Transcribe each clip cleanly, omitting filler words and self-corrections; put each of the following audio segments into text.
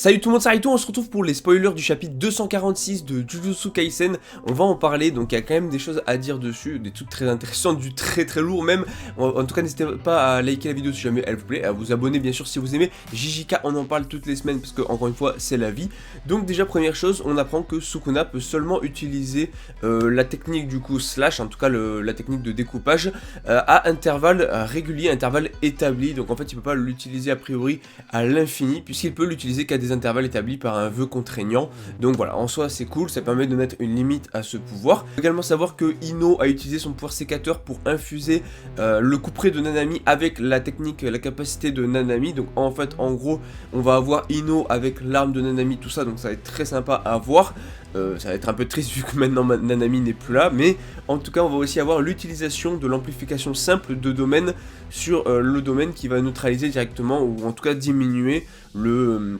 Salut tout le monde, c'est Rito, on se retrouve pour les spoilers du chapitre 246 de Jujutsu Kaisen. On va en parler, donc il y a quand même des choses à dire dessus, des trucs très intéressants, du très lourd même. En tout cas, n'hésitez pas à liker la vidéo si jamais elle vous plaît, à vous abonner bien sûr si vous aimez. JJK, on en parle toutes les semaines parce que, encore une fois, c'est la vie. Donc déjà, première chose, on apprend que Sukuna peut seulement utiliser la technique du coup slash, en tout cas la technique de découpage, à intervalles réguliers, intervalles établis. Donc en fait, il peut pas l'utiliser a priori à l'infini, puisqu'il peut l'utiliser qu'à des intervalles établis par un vœu contraignant. Donc voilà, en soi c'est cool, ça permet de mettre une limite à ce pouvoir. Il faut également savoir que Ino a utilisé son pouvoir sécateur pour infuser le couperet de Nanami avec la technique, la capacité de Nanami. Donc en fait, en gros, on va avoir Ino avec l'arme de Nanami, tout ça, donc ça va être très sympa à voir. Ça va être un peu triste vu que maintenant Nanami n'est plus là, mais en tout cas on va aussi avoir l'utilisation de l'amplification simple de domaine sur le domaine qui va neutraliser directement, ou en tout cas diminuer le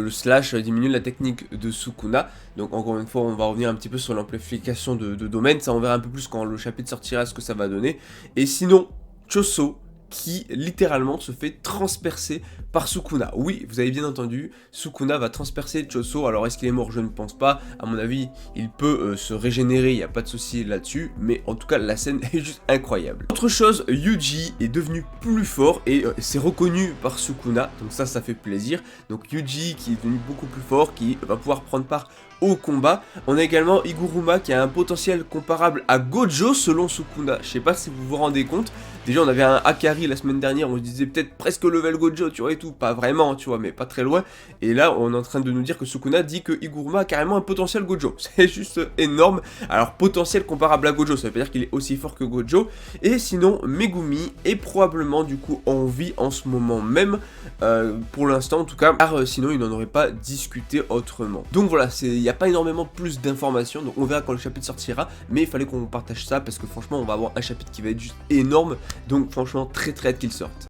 slash, diminuer la technique de Sukuna. Donc encore une fois on va revenir un petit peu sur l'amplification de domaine, ça on verra un peu plus quand le chapitre sortira ce que ça va donner. Et sinon, Choso qui littéralement se fait transpercer par Sukuna. Oui, vous avez bien entendu, Sukuna va transpercer Choso. Alors est-ce qu'il est mort? Je ne pense pas. À mon avis, il peut se régénérer, il n'y a pas de souci là-dessus. Mais en tout cas, la scène est juste incroyable. Autre chose, Yuji est devenu plus fort et c'est reconnu par Sukuna. Donc ça fait plaisir. Donc Yuji qui est devenu beaucoup plus fort, qui va pouvoir prendre part au combat. On a également Iguruma qui a un potentiel comparable à Gojo selon Sukuna. Je sais pas si vous vous rendez compte. Déjà on avait un Akari la semaine dernière, on se disait peut-être presque level Gojo, tu vois, et tout. Pas vraiment, tu vois, mais pas très loin. Et là on est en train de nous dire que Sukuna dit que Iguruma a carrément un potentiel Gojo. C'est juste énorme. Alors potentiel comparable à Gojo, ça veut pas dire qu'il est aussi fort que Gojo. Et sinon Megumi est probablement du coup en vie en ce moment même. Pour l'instant en tout cas, car sinon il n'en aurait pas discuté autrement. Donc voilà, il n'y a pas énormément plus d'informations, donc on verra quand le chapitre sortira, mais il fallait qu'on partage ça parce que franchement on va avoir un chapitre qui va être juste énorme, donc franchement très hâte qu'il sorte.